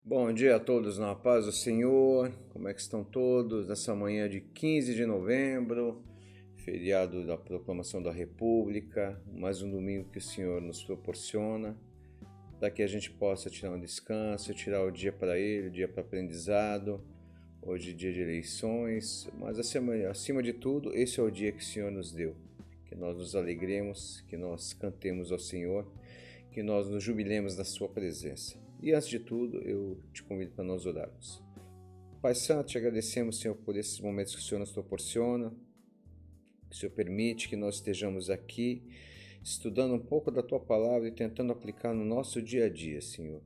Bom dia a todos na paz do Senhor. Como é que estão todos nessa manhã de 15 de novembro, feriado da proclamação da República, mais um domingo que o Senhor nos proporciona, para que a gente possa tirar um descanso, tirar o dia para Ele, o dia para aprendizado. Hoje é dia de eleições, mas acima de tudo, esse é o dia que o Senhor nos deu. Que nós nos alegremos, que nós cantemos ao Senhor, que nós nos jubilemos na sua presença. E antes de tudo, eu te convido para nós orarmos. Pai Santo, te agradecemos, Senhor, por esses momentos que o Senhor nos proporciona, que o Senhor permite que nós estejamos aqui, estudando um pouco da Tua Palavra e tentando aplicar no nosso dia a dia, Senhor.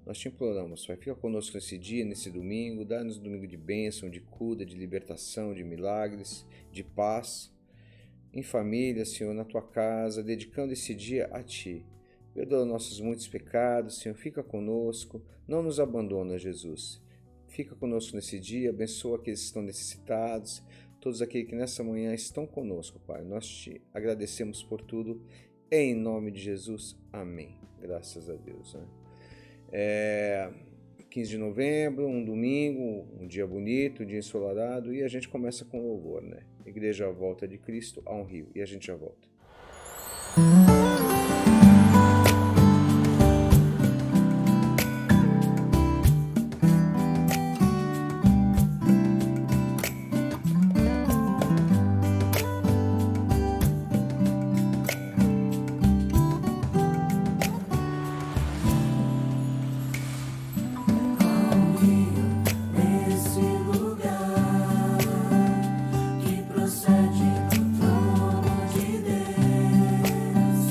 Nós te imploramos, Pai, fica conosco nesse dia, nesse domingo, dá-nos um domingo de bênção, de cura, de libertação, de milagres, de paz, em família, Senhor, na Tua casa, dedicando esse dia a Ti. Perdoa nossos muitos pecados, Senhor, fica conosco, não nos abandona, Jesus. Fica conosco nesse dia, abençoa aqueles que estão necessitados, todos aqueles que nessa manhã estão conosco, Pai. Nós te agradecemos por tudo, em nome de Jesus, amém. Graças a Deus, né? 15 de novembro, um domingo, um dia bonito, um dia ensolarado, e a gente começa com louvor, né? Igreja à volta de Cristo a um rio, e a gente já volta. Procede do trono de Deus.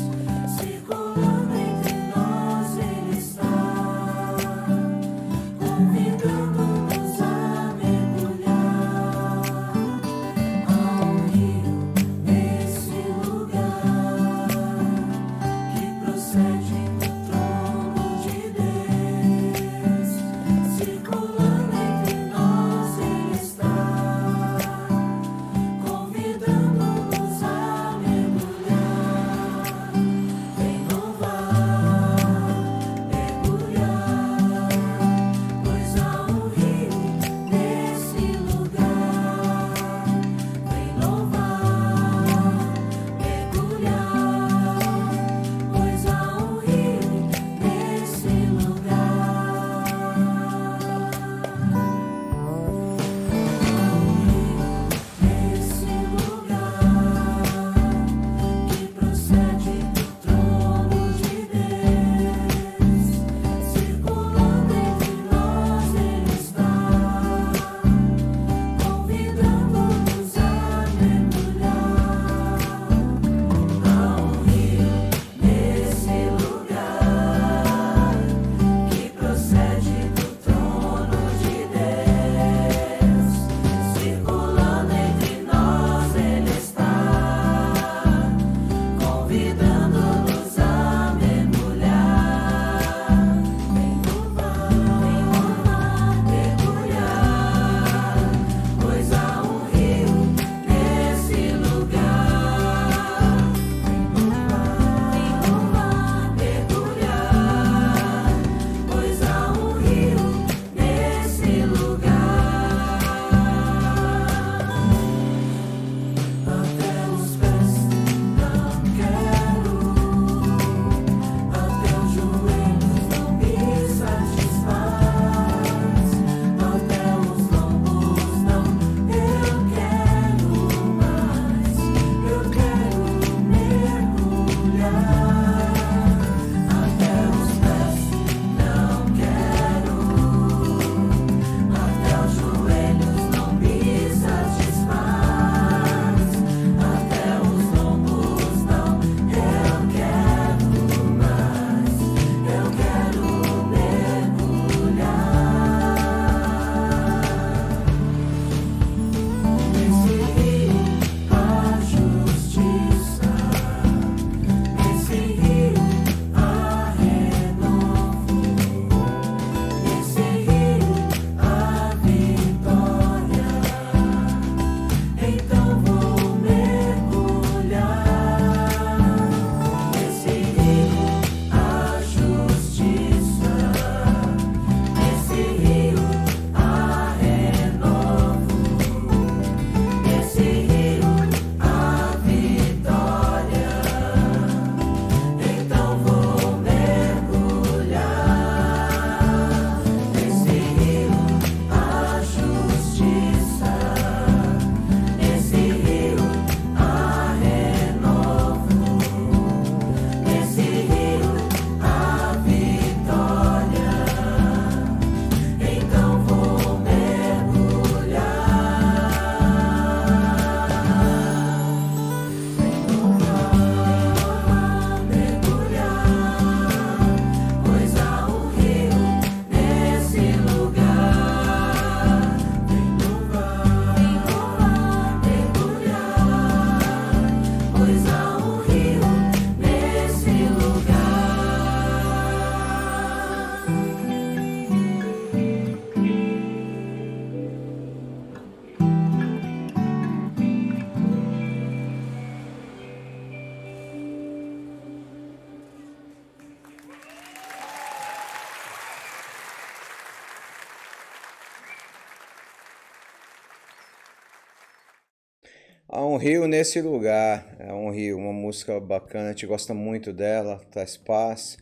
Há um rio nesse lugar, é um rio, uma música bacana, a gente gosta muito dela, traz paz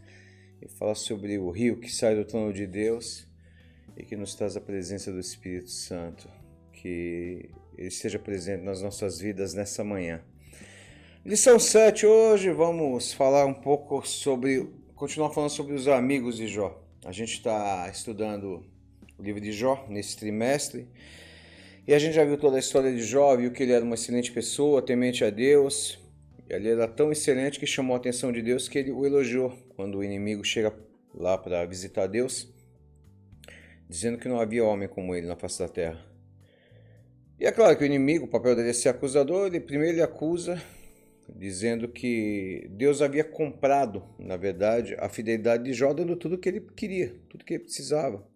e fala sobre o rio que sai do trono de Deus e que nos traz a presença do Espírito Santo, que ele esteja presente nas nossas vidas nessa manhã. Lição 7, hoje vamos falar um pouco continuar falando sobre os amigos de Jó. A gente está estudando o livro de Jó nesse trimestre. E a gente já viu toda a história de Jó, viu que ele era uma excelente pessoa, temente a Deus. E ele era tão excelente que chamou a atenção de Deus que ele o elogiou quando o inimigo chega lá para visitar Deus, dizendo que não havia homem como ele na face da terra. E é claro que o inimigo, o papel dele é ser acusador, ele acusa, dizendo que Deus havia comprado, na verdade, a fidelidade de Jó, dando tudo o que ele queria, tudo o que ele precisava.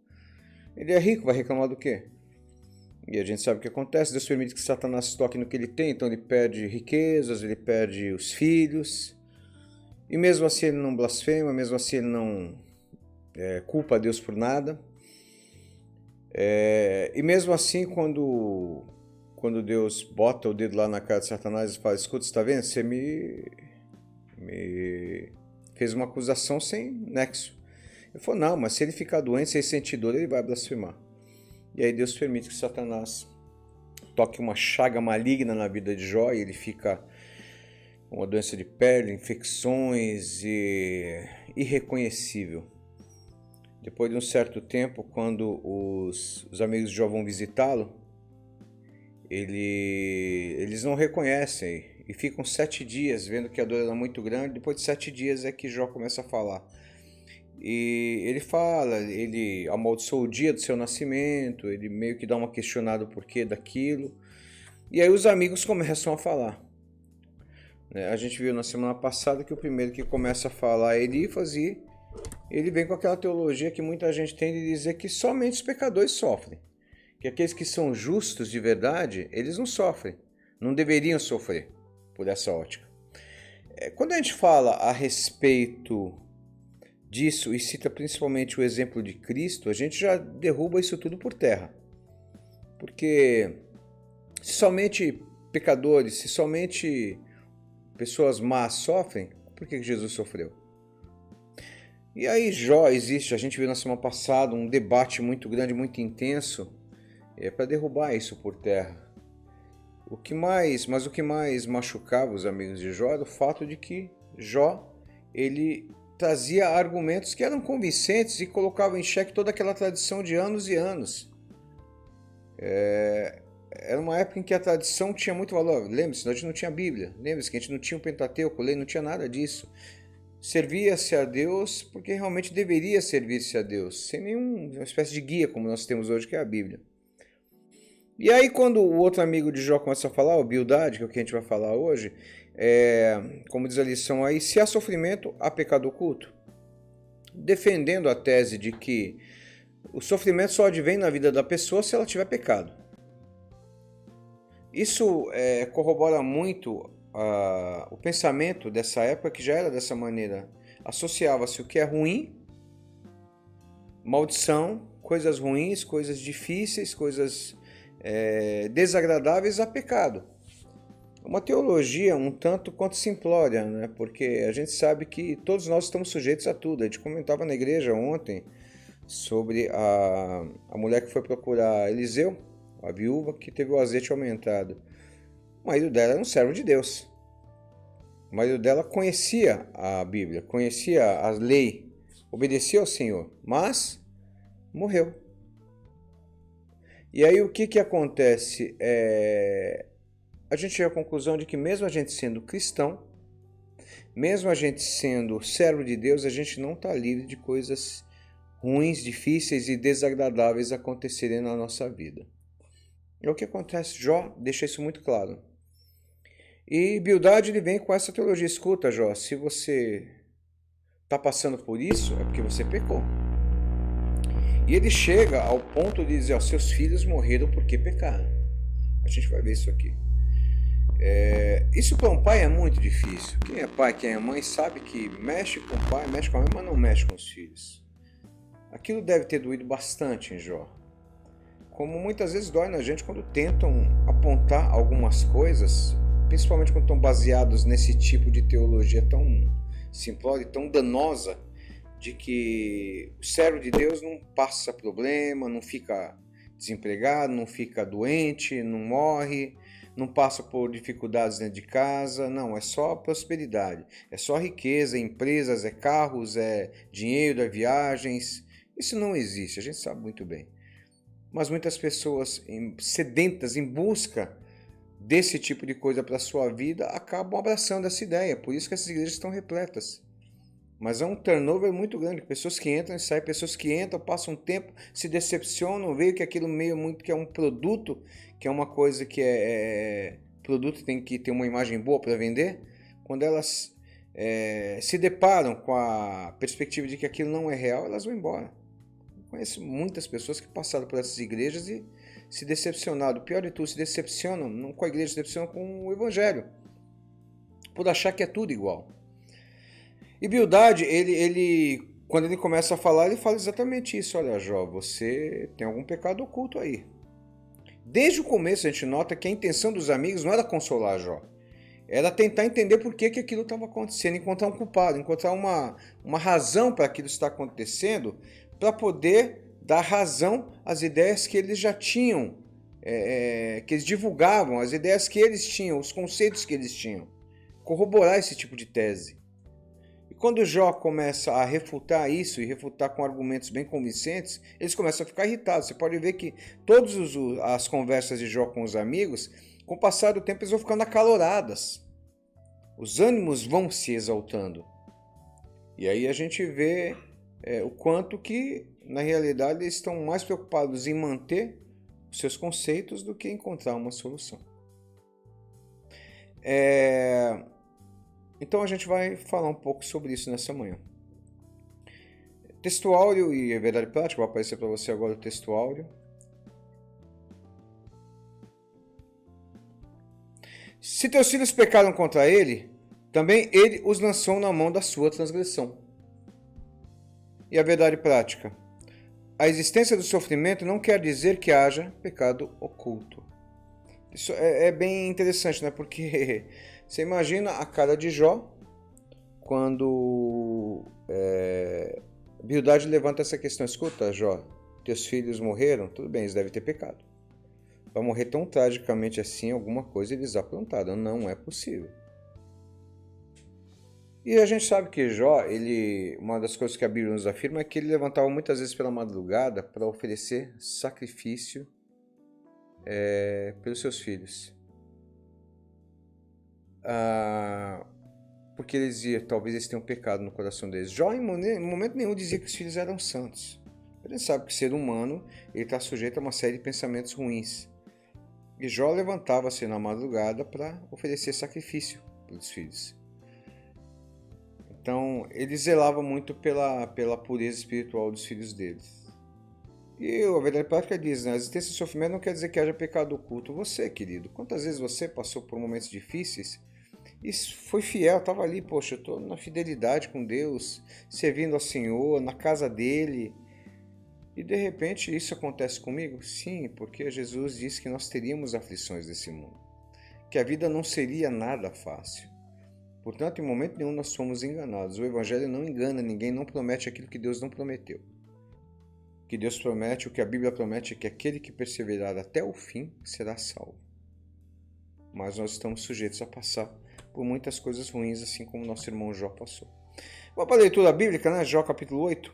Ele é rico, vai reclamar do quê? E a gente sabe o que acontece, Deus permite que Satanás toque no que ele tem, então ele perde riquezas, ele perde os filhos, e mesmo assim ele não blasfema, mesmo assim ele não culpa a Deus por nada, e mesmo assim quando Deus bota o dedo lá na cara de Satanás e fala, escuta, você está vendo? Você me fez uma acusação sem nexo. Ele falou, não, mas se ele ficar doente, se ele sentir dor, ele vai blasfemar. E aí Deus permite que Satanás toque uma chaga maligna na vida de Jó e ele fica com uma doença de pele, infecções e irreconhecível. Depois de um certo tempo, quando os amigos de Jó vão visitá-lo, eles não reconhecem e ficam 7 dias vendo que a dor era muito grande. Depois de 7 dias é que Jó começa a falar. E ele fala, ele amaldiçoou o dia do seu nascimento, ele meio que dá uma questionada por porquê daquilo. E aí os amigos começam a falar. A gente viu na semana passada que o primeiro que começa a falar é Elifas, e ele vem com aquela teologia que muita gente tem de dizer que somente os pecadores sofrem. Que aqueles que são justos de verdade, eles não sofrem, não deveriam sofrer por essa ótica. Quando a gente fala a respeito disso e cita principalmente o exemplo de Cristo, a gente já derruba isso tudo por terra. Porque se somente pecadores, se somente pessoas más sofrem, por que Jesus sofreu? E aí Jó existe, a gente viu na semana passada um debate muito grande, muito intenso, para derrubar isso por terra. O que mais machucava os amigos de Jó era o fato de que Jó, ele trazia argumentos que eram convincentes e colocavam em xeque toda aquela tradição de anos e anos. Era uma época em que a tradição tinha muito valor. Lembre-se, a gente não tinha Bíblia. Lembre-se que a gente não tinha o Pentateuco, lei, não tinha nada disso. Servia-se a Deus porque realmente deveria servir-se a Deus, sem nenhuma espécie de guia como nós temos hoje, que é a Bíblia. E aí quando o outro amigo de Jó começa a falar, o Bildade, que é o que a gente vai falar hoje, como diz a lição aí, se há sofrimento, há pecado oculto. Defendendo a tese de que o sofrimento só advém na vida da pessoa se ela tiver pecado. Isso corrobora muito o pensamento dessa época, que já era dessa maneira. Associava-se o que é ruim, maldição, coisas ruins, coisas difíceis, coisas desagradáveis a pecado. Uma teologia um tanto quanto simplória, né? Porque a gente sabe que todos nós estamos sujeitos a tudo. A gente comentava na igreja ontem sobre a mulher que foi procurar Eliseu, a viúva que teve o azeite aumentado. O marido dela era um servo de Deus. O marido dela conhecia a Bíblia, conhecia a lei, obedecia ao Senhor, mas morreu. E aí o que acontece? A gente chega à conclusão de que mesmo a gente sendo cristão, mesmo a gente sendo servo de Deus, a gente não está livre de coisas ruins, difíceis e desagradáveis acontecerem na nossa vida. É o que acontece. Jó deixa isso muito claro. E Bildade, ele vem com essa teologia. Escuta, Jó, se você está passando por isso, é porque você pecou. E ele chega ao ponto de dizer, seus filhos morreram porque pecaram. A gente vai ver isso aqui. Isso para um pai é muito difícil. Quem é pai, quem é mãe, sabe que mexe com o pai, mexe com a mãe, mas não mexe com os filhos. Aquilo deve ter doído bastante em Jó. como muitas vezes dói na gente quando tentam apontar algumas coisas, principalmente quando estão baseados nesse tipo de teologia tão simplória e tão danosa, de que o servo de Deus não passa problema, não fica desempregado, não fica doente, não morre, não passa por dificuldades dentro de casa, não, é só prosperidade, é só riqueza, é empresas, é carros, é dinheiro, é viagens. Isso não existe, a gente sabe muito bem. Mas muitas pessoas sedentas em busca desse tipo de coisa para a sua vida acabam abraçando essa ideia, por isso que essas igrejas estão repletas. Mas é um turnover muito grande, pessoas que entram e saem, pessoas que entram, passam um tempo, se decepcionam, veem que aquilo meio muito que é um produto, que é uma coisa que produto tem que ter uma imagem boa para vender. Quando elas se deparam com a perspectiva de que aquilo não é real, elas vão embora. Eu conheço muitas pessoas que passaram por essas igrejas e se decepcionaram. O pior de tudo, se decepcionam não com a igreja, se decepcionam com o evangelho, por achar que é tudo igual. E Bildade, quando ele começa a falar, ele fala exatamente isso. Olha, Jó, você tem algum pecado oculto aí. Desde o começo a gente nota que a intenção dos amigos não era consolar Jó. Era tentar entender por que aquilo estava acontecendo, encontrar um culpado, encontrar uma razão para aquilo estar acontecendo, para poder dar razão às ideias que eles já tinham, que eles divulgavam, as ideias que eles tinham, os conceitos que eles tinham. Corroborar esse tipo de tese. Quando Jó começa a refutar isso, e refutar com argumentos bem convincentes, eles começam a ficar irritados. Você pode ver que todas as conversas de Jó com os amigos, com o passar do tempo, eles vão ficando acaloradas. Os ânimos vão se exaltando. E aí a gente vê o quanto que, na realidade, eles estão mais preocupados em manter os seus conceitos do que encontrar uma solução. Então a gente vai falar um pouco sobre isso nessa manhã. Texto áureo e verdade prática, vai aparecer para você agora o texto áureo. Se teus filhos pecaram contra ele, também ele os lançou na mão da sua transgressão. E a verdade prática. A existência do sofrimento não quer dizer que haja pecado oculto. Isso é bem interessante, né? Porque você imagina a cara de Jó quando Bildade levanta essa questão. Escuta, Jó, teus filhos morreram? Tudo bem, eles devem ter pecado. Vai morrer tão tragicamente assim, alguma coisa eles aprontaram. Não é possível. E a gente sabe que Jó, uma das coisas que a Bíblia nos afirma é que ele levantava muitas vezes pela madrugada para oferecer sacrifício pelos seus filhos. Porque eles diziam, talvez eles tenham pecado no coração deles. Jó, em momento nenhum, dizia que os filhos eram santos. A gente sabe que o ser humano está sujeito a uma série de pensamentos ruins. E Jó levantava-se na madrugada para oferecer sacrifício pelos filhos. Então, ele zelava muito pela pureza espiritual dos filhos deles. E a verdade prática diz, né? A existência do sofrimento não quer dizer que haja pecado oculto. Você, querido, quantas vezes você passou por momentos difíceis e foi fiel, estava ali, poxa, eu estou na fidelidade com Deus, servindo ao Senhor, na casa dele. E de repente isso acontece comigo? Sim, porque Jesus disse que nós teríamos aflições desse mundo. Que a vida não seria nada fácil. Portanto, em momento nenhum nós fomos enganados. O Evangelho não engana ninguém, não promete aquilo que Deus não prometeu. O que Deus promete, o que a Bíblia promete é que aquele que perseverar até o fim será salvo. Mas nós estamos sujeitos a passar por muitas coisas ruins, assim como nosso irmão Jó passou. Vamos para a leitura bíblica, né? Jó capítulo 8.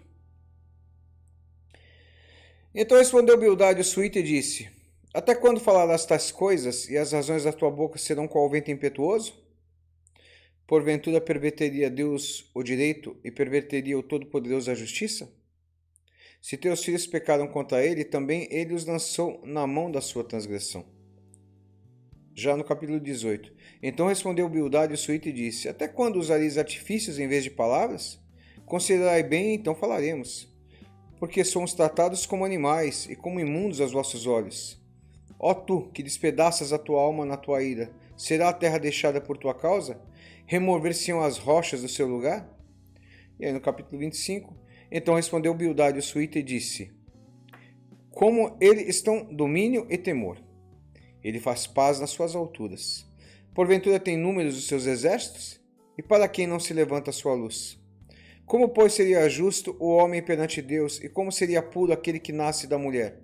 Então respondeu Bildade o suíte e disse: Até quando falarás tais coisas, e as razões da tua boca serão qual vento impetuoso? Porventura perverteria Deus o direito e perverteria o Todo-Poderoso a justiça? Se teus filhos pecaram contra ele, também ele os lançou na mão da sua transgressão. Já no capítulo 18. Então respondeu Bildade o suíte e disse: Até quando usareis artifícios em vez de palavras? Considerai bem, então falaremos. Porque somos tratados como animais e como imundos aos vossos olhos. Ó tu, que despedaças a tua alma na tua ira, será a terra deixada por tua causa? Remover-se-ão as rochas do seu lugar? E aí no capítulo 25, então respondeu Bildade o suíte e disse: Como ele estão domínio e temor. Ele faz paz nas suas alturas. Porventura tem números os seus exércitos? E para quem não se levanta a sua luz? Como, pois, seria justo o homem perante Deus, e como seria puro aquele que nasce da mulher?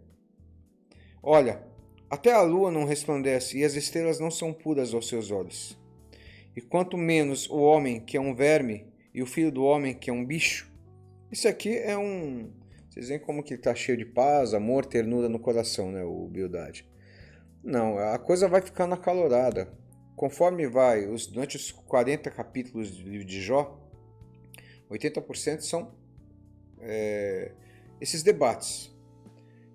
Olha, até a lua não resplandece, e as estrelas não são puras aos seus olhos. E quanto menos o homem, que é um verme, e o filho do homem, que é um bicho. Isso aqui é um... Vocês veem como que está cheio de paz, amor, ternura no coração, né, o Bildade? Não, a coisa vai ficando acalorada. Conforme vai, durante os 40 capítulos do livro de Jó, 80% são esses debates.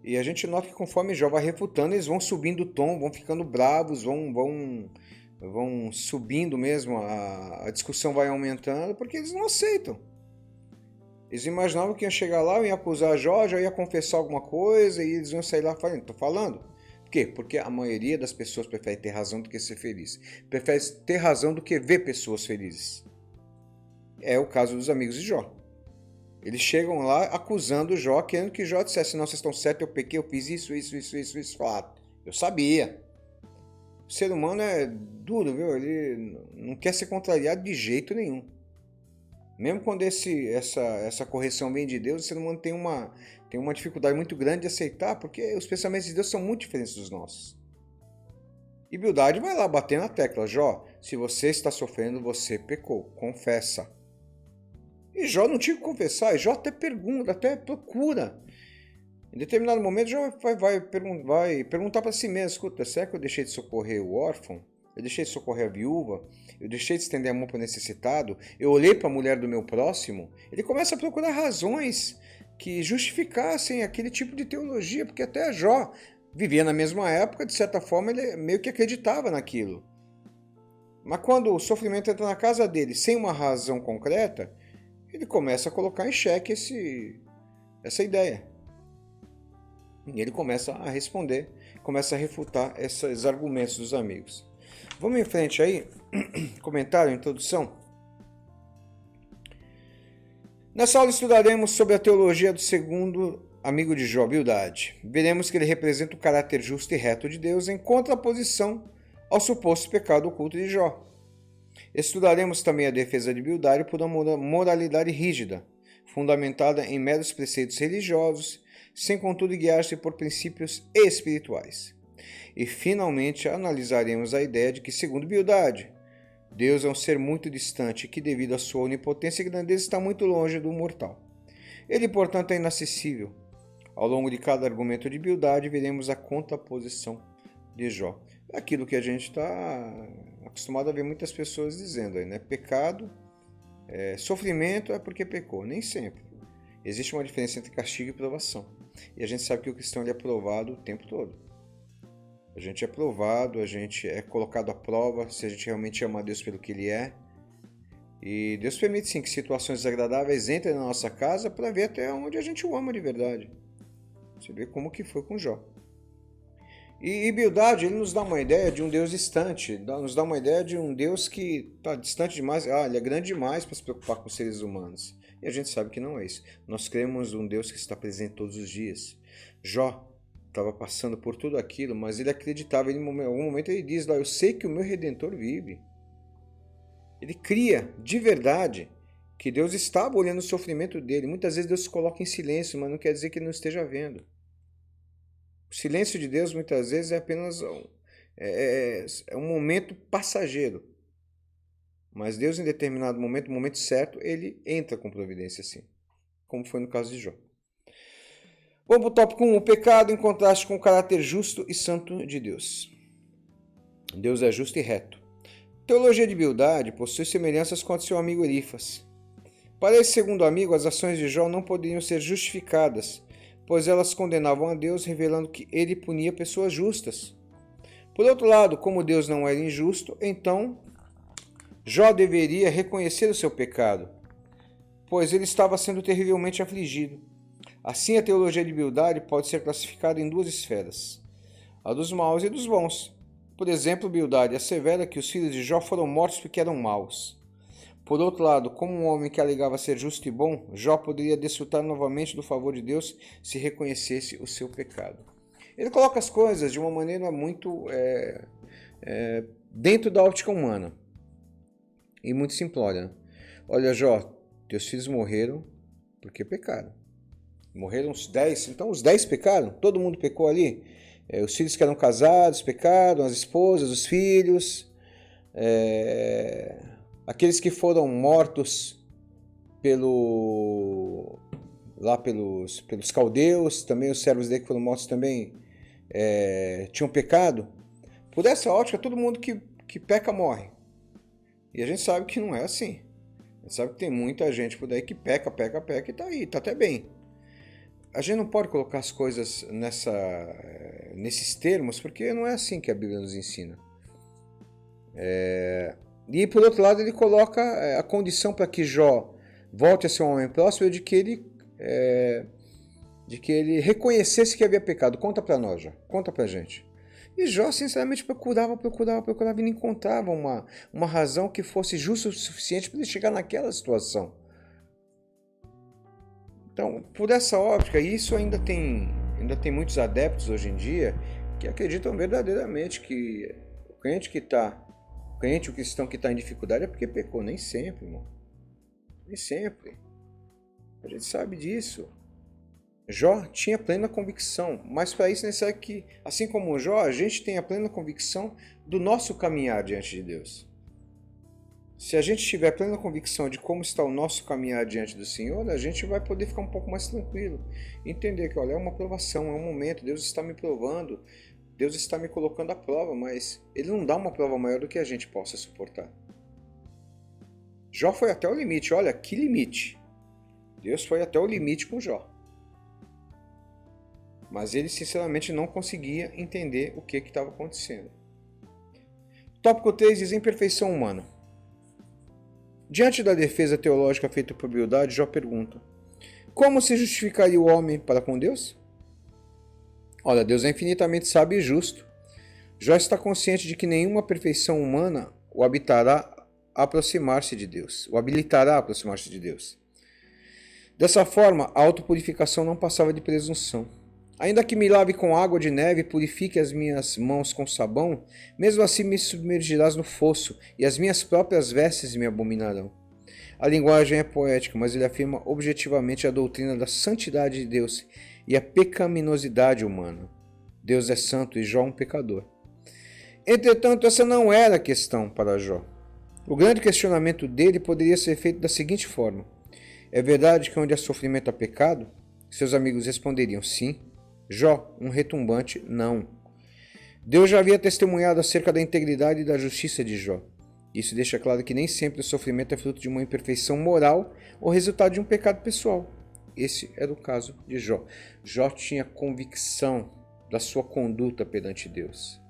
E a gente nota que conforme Jó vai refutando, eles vão subindo o tom, vão ficando bravos, vão subindo mesmo, a discussão vai aumentando, porque eles não aceitam. Eles imaginavam que iam chegar lá, iam acusar Jó, já ia confessar alguma coisa, e eles iam sair lá falando, tô falando. Por quê? Porque a maioria das pessoas prefere ter razão do que ser feliz. Prefere ter razão do que ver pessoas felizes. É o caso dos amigos de Jó. Eles chegam lá acusando Jó, querendo que Jó dissesse, não, vocês estão certos, eu pequei, eu fiz isso. Falaram, eu sabia. O ser humano é duro, viu? Ele não quer ser contrariado de jeito nenhum. Mesmo quando essa correção vem de Deus, o ser humano tem uma dificuldade muito grande de aceitar, porque os pensamentos de Deus são muito diferentes dos nossos. E Bildade vai lá bater na tecla, Jó, se você está sofrendo, você pecou, confessa. E Jó não tinha que confessar, Jó até pergunta, até procura. Em determinado momento, Jó vai perguntar para si mesmo, escuta, será que eu deixei de socorrer o órfão? Eu deixei de socorrer a viúva? Eu deixei de estender a mão para o necessitado? Eu olhei para a mulher do meu próximo? Ele começa a procurar razões que justificassem aquele tipo de teologia, porque até Jó vivia na mesma época, de certa forma ele meio que acreditava naquilo. Mas quando o sofrimento entra na casa dele sem uma razão concreta, ele começa a colocar em xeque essa ideia. E ele começa a responder, começa a refutar esses argumentos dos amigos. Vamos em frente aí, comentário, introdução. Nessa aula estudaremos sobre a teologia do segundo amigo de Jó, Bildade. Veremos que ele representa o caráter justo e reto de Deus em contraposição ao suposto pecado oculto de Jó. Estudaremos também a defesa de Bildade por uma moralidade rígida, fundamentada em meros preceitos religiosos, sem contudo guiar-se por princípios espirituais. E, finalmente, analisaremos a ideia de que, segundo Bildade, Deus é um ser muito distante que, devido à sua onipotência e grandeza, está muito longe do mortal. Ele, portanto, é inacessível. Ao longo de cada argumento de Bildade, veremos a contraposição de Jó. É aquilo que a gente está acostumado a ver muitas pessoas dizendo aí, né? Pecado, sofrimento é porque pecou. Nem sempre. Existe uma diferença entre castigo e provação. E a gente sabe que o cristão ele é provado o tempo todo. A gente é provado, a gente é colocado à prova se a gente realmente ama Deus pelo que Ele é. E Deus permite sim que situações desagradáveis entrem na nossa casa para ver até onde a gente o ama de verdade. Você vê como que foi com Jó. E Bildade, ele nos dá uma ideia de um Deus distante, nos dá uma ideia de um Deus que está distante demais, ele é grande demais para se preocupar com os seres humanos. E a gente sabe que não é isso. Nós cremos um Deus que está presente todos os dias. Jó estava passando por tudo aquilo, mas ele acreditava, em algum momento ele diz lá, eu sei que o meu Redentor vive. Ele cria de verdade que Deus estava olhando o sofrimento dele. Muitas vezes Deus se coloca em silêncio, mas não quer dizer que ele não esteja vendo. O silêncio de Deus muitas vezes é apenas um momento passageiro. Mas Deus em determinado momento, no momento certo, ele entra com providência assim, como foi no caso de Jó. Vamos para o tópico 1, o pecado em contraste com o caráter justo e santo de Deus. Deus é justo e reto. A teologia de Bildade possui semelhanças com a de seu amigo Elifas. Para esse segundo amigo, as ações de Jó não poderiam ser justificadas, pois elas condenavam a Deus, revelando que ele punia pessoas justas. Por outro lado, como Deus não era injusto, então Jó deveria reconhecer o seu pecado, pois ele estava sendo terrivelmente afligido. Assim, a teologia de Bildade pode ser classificada em duas esferas, a dos maus e dos bons. Por exemplo, Bildade assevera que os filhos de Jó foram mortos porque eram maus. Por outro lado, como um homem que alegava ser justo e bom, Jó poderia desfrutar novamente do favor de Deus se reconhecesse o seu pecado. Ele coloca as coisas de uma maneira muito dentro da óptica humana e muito simplória. Olha, Jó, teus filhos morreram porque pecaram. Morreram os 10, então os 10 pecaram? Todo mundo pecou ali? Os filhos que eram casados pecaram, as esposas, os filhos, aqueles que foram mortos pelos caldeus, também os servos dele que foram mortos também tinham pecado. Por essa ótica, todo mundo que peca morre. E a gente sabe que não é assim. A gente sabe que tem muita gente por aí que peca e tá aí, tá até bem. A gente não pode colocar as coisas nesses termos, porque não é assim que a Bíblia nos ensina. E por outro lado, ele coloca a condição para que Jó volte a ser um homem próspero de que ele reconhecesse que havia pecado. Conta para nós, Jó. Conta para a gente. E Jó, sinceramente, procurava e não encontrava uma razão que fosse justa o suficiente para ele chegar naquela situação. Então, por essa óptica, isso ainda tem muitos adeptos hoje em dia que acreditam verdadeiramente que o crente, o cristão que está em dificuldade é porque pecou. Nem sempre, irmão. Nem sempre. A gente sabe disso. Jó tinha plena convicção, mas para isso é necessário que, assim como Jó, a gente tenha plena convicção do nosso caminhar diante de Deus. Se a gente tiver plena convicção de como está o nosso caminhar diante do Senhor, a gente vai poder ficar um pouco mais tranquilo. Entender que, olha, é uma provação, é um momento, Deus está me provando, Deus está me colocando à prova, mas Ele não dá uma prova maior do que a gente possa suportar. Jó foi até o limite, olha, que limite. Deus foi até o limite com Jó. Mas ele, sinceramente, não conseguia entender o que estava acontecendo. Tópico 3 diz imperfeição humana. Diante da defesa teológica feita por Bildad, Jó pergunta: como se justificaria o homem para com Deus? Olha, Deus é infinitamente sábio e justo. Jó está consciente de que nenhuma perfeição humana o habilitará a aproximar-se de Deus. Dessa forma, a autopurificação não passava de presunção. Ainda que me lave com água de neve e purifique as minhas mãos com sabão, mesmo assim me submergirás no fosso, e as minhas próprias vestes me abominarão. A linguagem é poética, mas ele afirma objetivamente a doutrina da santidade de Deus e a pecaminosidade humana. Deus é santo e Jó um pecador. Entretanto, essa não era a questão para Jó. O grande questionamento dele poderia ser feito da seguinte forma: é verdade que onde há sofrimento há pecado? Seus amigos responderiam sim. Jó, um retumbante não. Deus já havia testemunhado acerca da integridade e da justiça de Jó. Isso deixa claro que nem sempre o sofrimento é fruto de uma imperfeição moral ou resultado de um pecado pessoal. Esse era o caso de Jó. Jó tinha convicção da sua conduta perante Deus.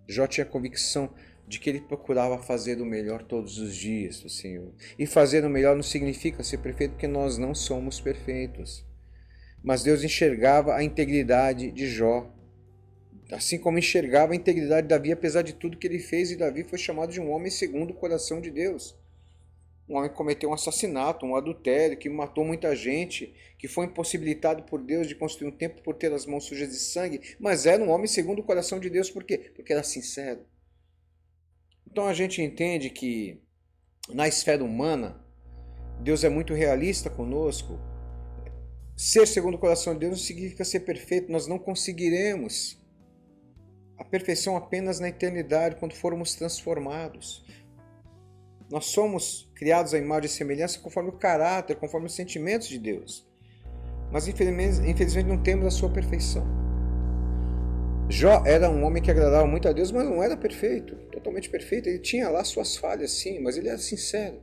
Jó tinha convicção de que ele procurava fazer o melhor todos os dias do Senhor. E fazer o melhor não significa ser perfeito, porque nós não somos perfeitos. Mas Deus enxergava a integridade de Jó, assim como enxergava a integridade de Davi, apesar de tudo que ele fez, e Davi foi chamado de um homem segundo o coração de Deus. Um homem que cometeu um assassinato, um adultério, que matou muita gente, que foi impossibilitado por Deus de construir um templo por ter as mãos sujas de sangue, mas era um homem segundo o coração de Deus, por quê? Porque era sincero. Então a gente entende que na esfera humana, Deus é muito realista conosco. Ser segundo o coração de Deus não significa ser perfeito, nós não conseguiremos a perfeição apenas na eternidade, quando formos transformados. Nós somos criados à imagem e semelhança conforme o caráter, conforme os sentimentos de Deus. Mas infelizmente não temos a sua perfeição. Jó era um homem que agradava muito a Deus, mas não era perfeito, totalmente perfeito. Ele tinha lá suas falhas, sim, mas ele era sincero.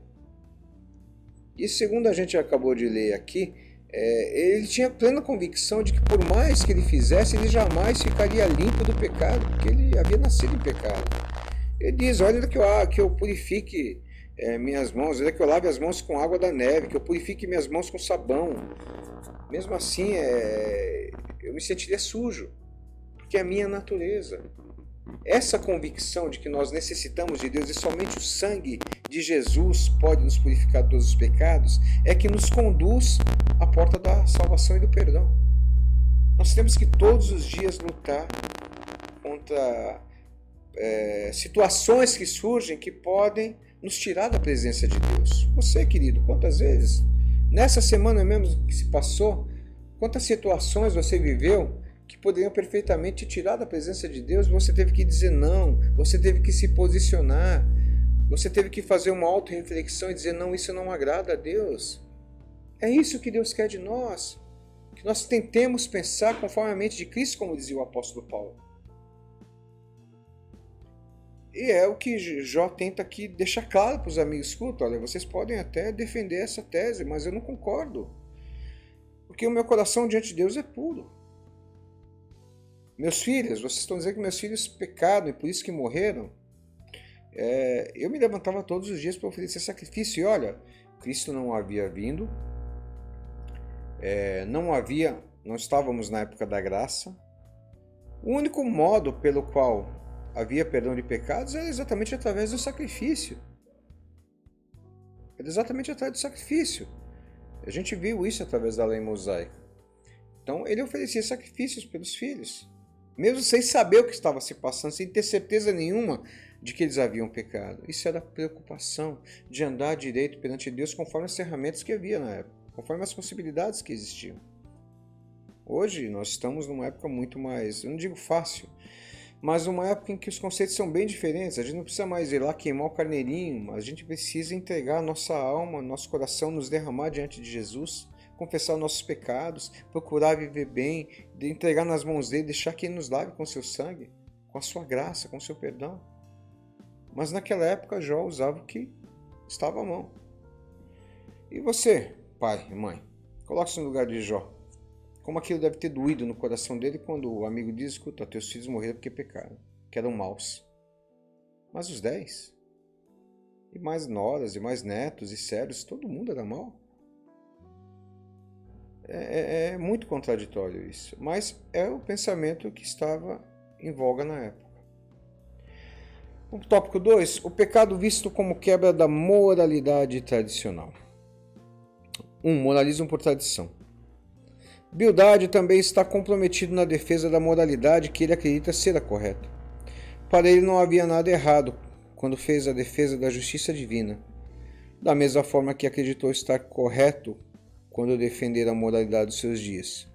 E segundo a gente acabou de ler aqui, ele tinha plena convicção de que por mais que ele fizesse, ele jamais ficaria limpo do pecado, porque ele havia nascido em pecado. Ele diz, olha que eu purifique minhas mãos, olha que eu lave as mãos com água da neve, que eu purifique minhas mãos com sabão. Mesmo assim, eu me sentiria sujo, porque é a minha natureza. Essa convicção de que nós necessitamos de Deus e somente o sangue de Jesus pode nos purificar de todos os pecados é que nos conduz à porta da salvação e do perdão. Nós temos que todos os dias lutar contra situações que surgem que podem nos tirar da presença de Deus. Você, querido, quantas vezes, nessa semana mesmo que se passou, quantas situações você viveu que poderiam perfeitamente te tirar da presença de Deus, você teve que dizer não, você teve que se posicionar, você teve que fazer uma auto-reflexão e dizer não, isso não agrada a Deus. É isso que Deus quer de nós, que nós tentemos pensar conforme a mente de Cristo, como dizia o apóstolo Paulo. E é o que Jó tenta aqui deixar claro para os amigos. Escuta, olha, vocês podem até defender essa tese, mas eu não concordo. Porque o meu coração diante de Deus é puro. Meus filhos, vocês estão dizendo que meus filhos pecaram e por isso que morreram? Eu me levantava todos os dias para oferecer sacrifício. E olha, Cristo não havia vindo, não estávamos na época da graça. O único modo pelo qual havia perdão de pecados era exatamente através do sacrifício. Era exatamente através do sacrifício. A gente viu isso através da lei mosaica. Então ele oferecia sacrifícios pelos filhos, mesmo sem saber o que estava se passando, sem ter certeza nenhuma de que eles haviam pecado. Isso era a preocupação de andar direito perante Deus conforme as ferramentas que havia na época, conforme as possibilidades que existiam. Hoje nós estamos numa época muito mais, eu não digo fácil, mas numa época em que os conceitos são bem diferentes. A gente não precisa mais ir lá queimar o carneirinho, mas a gente precisa entregar a nossa alma, nosso coração, nos derramar diante de Jesus, confessar os nossos pecados, procurar viver bem, entregar nas mãos dele, deixar que ele nos lave com seu sangue, com a sua graça, com o seu perdão. Mas naquela época Jó usava o que estava à mão. E você, pai e mãe, coloque-se no lugar de Jó. Como aquilo deve ter doído no coração dele quando o amigo diz: escuta, teus filhos morreram porque pecaram, que eram maus. Mas os 10, e mais noras, e mais netos, e servos, todo mundo era mau. É muito contraditório isso, mas é o pensamento que estava em voga na época. O tópico 2, o pecado visto como quebra da moralidade tradicional. 1. Moralismo por tradição. Bildade também está comprometido na defesa da moralidade que ele acredita ser a correta. Para ele não havia nada errado quando fez a defesa da justiça divina, da mesma forma que acreditou estar correto quando defender a moralidade dos seus dias.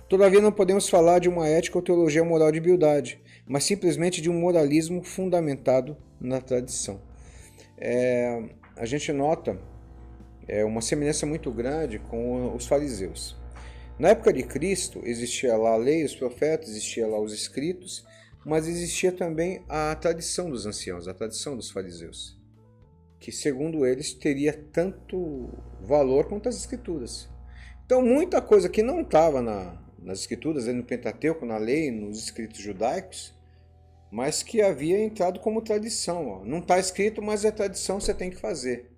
Todavia não podemos falar de uma ética ou teologia moral de Bildade, mas simplesmente de um moralismo fundamentado na tradição. A gente nota uma semelhança muito grande com os fariseus. Na época de Cristo, existia lá a lei, os profetas, existia lá os escritos, mas existia também a tradição dos anciãos, a tradição dos fariseus, que segundo eles teria tanto valor quanto as escrituras. Então muita coisa que não estava nas escrituras, no Pentateuco, na lei, nos escritos judaicos, mas que havia entrado como tradição. Não está escrito, mas é tradição, você tem que fazer.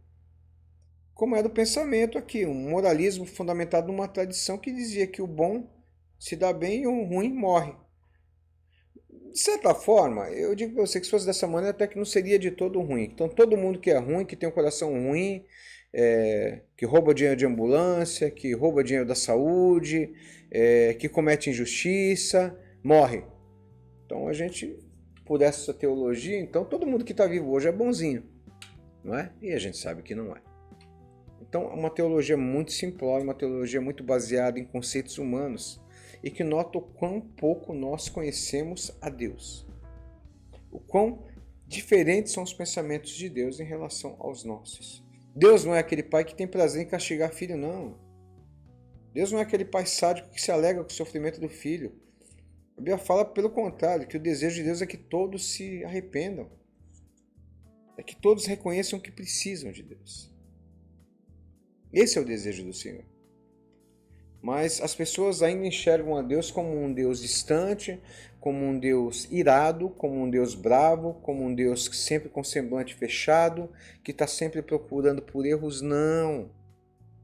Como era o pensamento aqui, um moralismo fundamentado numa tradição que dizia que o bom se dá bem e o ruim morre. De certa forma, eu digo para você que se fosse dessa maneira até que não seria de todo ruim. Então todo mundo que é ruim, que tem um coração ruim, que rouba dinheiro de ambulância, que rouba dinheiro da saúde, que comete injustiça, morre. Então a gente, por essa teologia, então todo mundo que está vivo hoje é bonzinho, não é? E a gente sabe que não é. Então, é uma teologia muito simplória, uma teologia muito baseada em conceitos humanos e que nota o quão pouco nós conhecemos a Deus. O quão diferentes são os pensamentos de Deus em relação aos nossos. Deus não é aquele pai que tem prazer em castigar filho, não. Deus não é aquele pai sádico que se alegra com o sofrimento do filho. A Bíblia fala pelo contrário, que o desejo de Deus é que todos se arrependam. É que todos reconheçam que precisam de Deus. Esse é o desejo do Senhor. Mas as pessoas ainda enxergam a Deus como um Deus distante, como um Deus irado, como um Deus bravo, como um Deus sempre com semblante fechado, que está sempre procurando por erros. Não.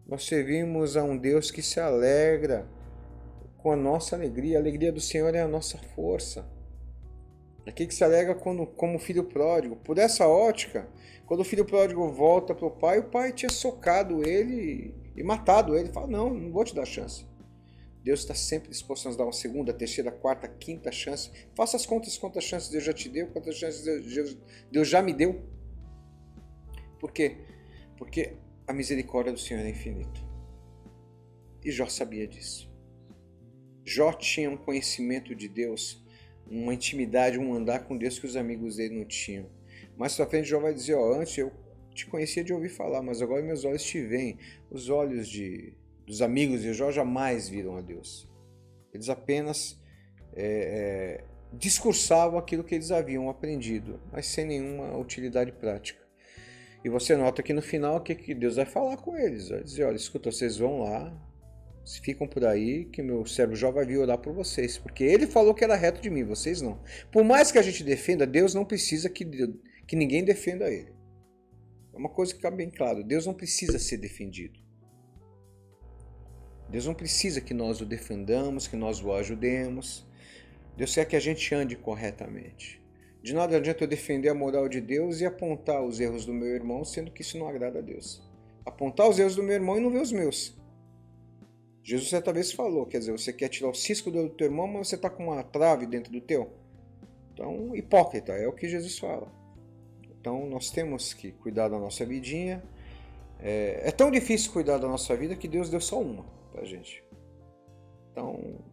Nós servimos a um Deus que se alegra com a nossa alegria. A alegria do Senhor é a nossa força. Aqui que se alega como filho pródigo. Por essa ótica, quando o filho pródigo volta para o pai tinha socado ele e matado ele. Fala, não vou te dar chance. Deus está sempre disposto a nos dar uma segunda, terceira, quarta, quinta chance. Faça as contas, quantas chances Deus já te deu, quantas chances Deus já me deu. Por quê? Porque a misericórdia do Senhor é infinita. E Jó sabia disso. Jó tinha um conhecimento de Deus, uma intimidade, um andar com Deus que os amigos dele não tinham. Mais pra frente Jó vai dizer, antes eu te conhecia de ouvir falar, mas agora meus olhos te veem. Os olhos dos amigos de Jó jamais viram a Deus. Eles apenas discursavam aquilo que eles haviam aprendido, mas sem nenhuma utilidade prática. E você nota que no final o que Deus vai falar com eles? Vai dizer, olha, escuta, vocês vão lá, ficam por aí, que meu servo Jó vai vir orar por vocês, porque ele falou que era reto de mim, vocês não. Por mais que a gente defenda, Deus não precisa que ninguém defenda ele. É uma coisa que fica bem claro, Deus não precisa ser defendido. Deus não precisa que nós o defendamos, que nós o ajudemos. Deus quer que a gente ande corretamente. De nada adianta eu defender a moral de Deus e apontar os erros do meu irmão, sendo que isso não agrada a Deus. Apontar os erros do meu irmão e não ver os meus. Jesus certa vez falou, quer dizer, você quer tirar o cisco do teu irmão, mas você está com uma trave dentro do teu. Então, hipócrita, é o que Jesus fala. Então, nós temos que cuidar da nossa vidinha. É tão difícil cuidar da nossa vida que Deus deu só uma pra gente. Então,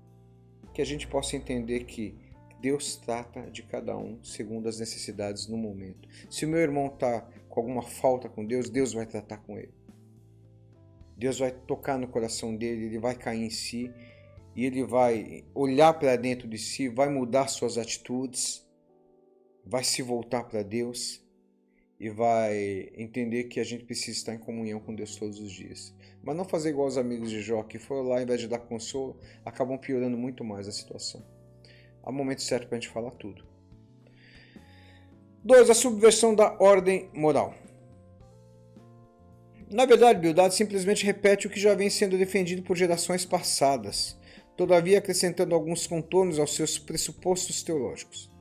que a gente possa entender que Deus trata de cada um segundo as necessidades no momento. Se o meu irmão está com alguma falta com Deus, Deus vai tratar com ele. Deus vai tocar no coração dele, ele vai cair em si e ele vai olhar para dentro de si, vai mudar suas atitudes, vai se voltar para Deus e vai entender que a gente precisa estar em comunhão com Deus todos os dias. Mas não fazer igual os amigos de Jó, que foram lá, ao invés de dar consolo, acabam piorando muito mais a situação. Há momento certo para a gente falar tudo. 2. A subversão da ordem moral. Na verdade, Bildad simplesmente repete o que já vem sendo defendido por gerações passadas, todavia acrescentando alguns contornos aos seus pressupostos teológicos.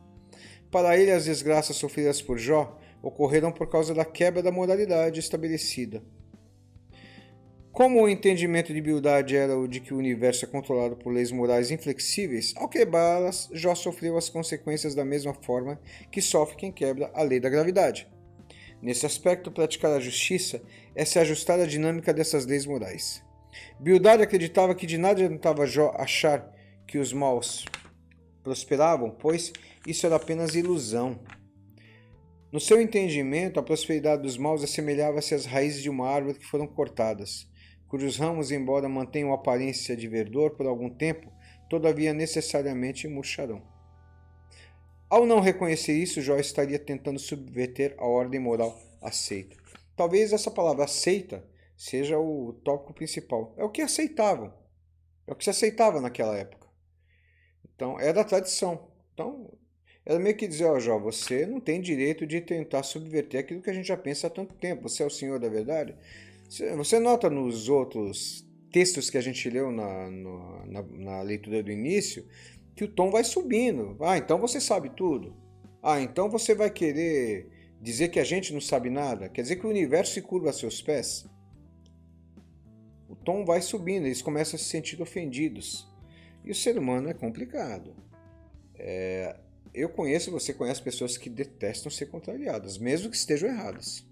Para ele, as desgraças sofridas por Jó ocorreram por causa da quebra da moralidade estabelecida. Como o entendimento de Bildad era o de que o universo é controlado por leis morais inflexíveis, ao quebrá-las, Jó sofreu as consequências da mesma forma que sofre quem quebra a lei da gravidade. Nesse aspecto, praticar a justiça é se ajustar à dinâmica dessas leis morais. Bildad acreditava que de nada adiantava Jó achar que os maus prosperavam, pois isso era apenas ilusão. No seu entendimento, a prosperidade dos maus assemelhava-se às raízes de uma árvore que foram cortadas, cujos ramos, embora mantenham aparência de verdor por algum tempo, todavia necessariamente murcharão. Ao não reconhecer isso, Jó estaria tentando subverter a ordem moral aceita. Talvez essa palavra aceita seja o tópico principal. É o que aceitavam. É o que se aceitava naquela época. Então, era a tradição. Então, era meio que dizer, Jó, você não tem direito de tentar subverter aquilo que a gente já pensa há tanto tempo. Você é o Senhor da verdade. Você nota nos outros textos que a gente leu na leitura do início, que o tom vai subindo. Então você sabe tudo. Então você vai querer dizer que a gente não sabe nada? Quer dizer que o universo se curva a seus pés? O tom vai subindo, eles começam a se sentir ofendidos. E o ser humano é complicado. Você conhece pessoas que detestam ser contrariadas, mesmo que estejam erradas.